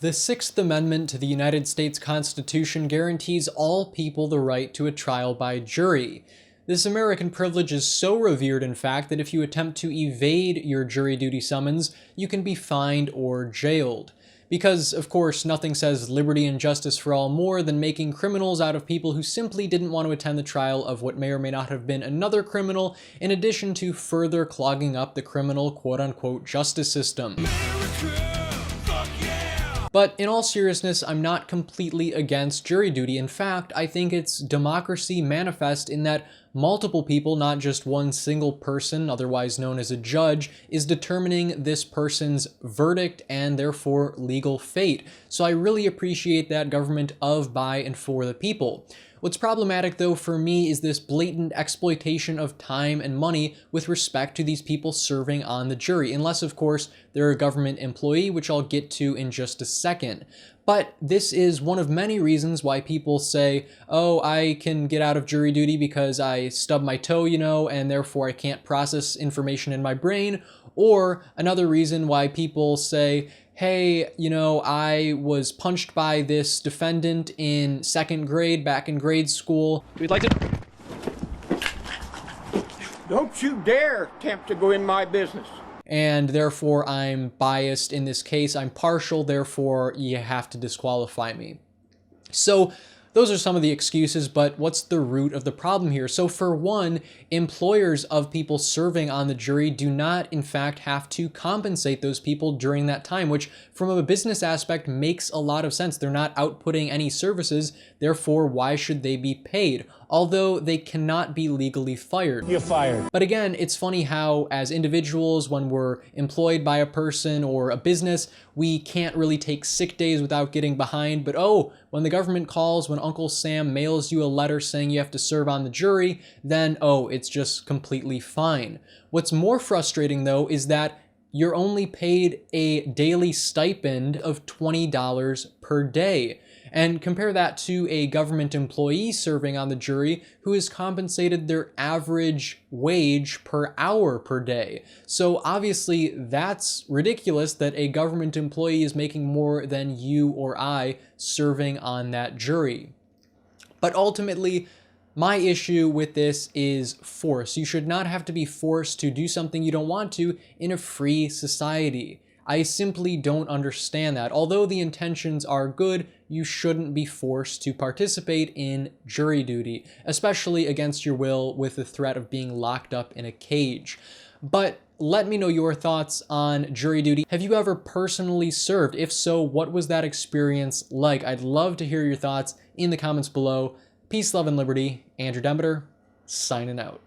The Sixth Amendment to the United States Constitution guarantees all people the right to a trial by jury. This American privilege is so revered, in fact, that if you attempt to evade your jury duty summons, you can be fined or jailed. Because, of course, nothing says liberty and justice for all more than making criminals out of people who simply didn't want to attend the trial of what may or may not have been another criminal, in addition to further clogging up the criminal quote-unquote justice system. But in all seriousness, I'm not completely against jury duty. In fact, I think it's democracy manifest in that multiple people, not just one single person, otherwise known as a judge, is determining this person's verdict and therefore legal fate. So I really appreciate that government of, by, and for the people. What's problematic though for me is this blatant exploitation of time and money with respect to these people serving on the jury, unless of course they're a government employee, which I'll get to in just a second. But this is one of many reasons why people say, oh, I can get out of jury duty because I stubbed my toe, and therefore I can't process information in my brain. Or another reason why people say, hey, I was punched by this defendant in second grade back in grade school. We'd like to... Don't you dare attempt to go in my business. And therefore I'm biased in this case. I'm partial, therefore you have to disqualify me. So those are some of the excuses, but what's the root of the problem here? So for one, employers of people serving on the jury do not, in fact, have to compensate those people during that time, which from a business aspect makes a lot of sense. They're not outputting any services, therefore why should they be paid? Although they cannot be legally fired. You're fired. But again, it's funny how as individuals, when we're employed by a person or a business, we can't really take sick days without getting behind. But oh, when the government calls, when Uncle Sam mails you a letter saying you have to serve on the jury, then oh, it's just completely fine. What's more frustrating though is that you're only paid a daily stipend of $20 per day. And compare that to a government employee serving on the jury who is compensated their average wage per hour per day. So obviously that's ridiculous that a government employee is making more than you or I serving on that jury. But ultimately, my issue with this is force. You should not have to be forced to do something you don't want to in a free society. I simply don't understand that. Although the intentions are good, you shouldn't be forced to participate in jury duty, especially against your will with the threat of being locked up in a cage. But let me know your thoughts on jury duty. Have you ever personally served? If so, what was that experience like? I'd love to hear your thoughts in the comments below. Peace, love, and liberty. Andrew Demeter, signing out.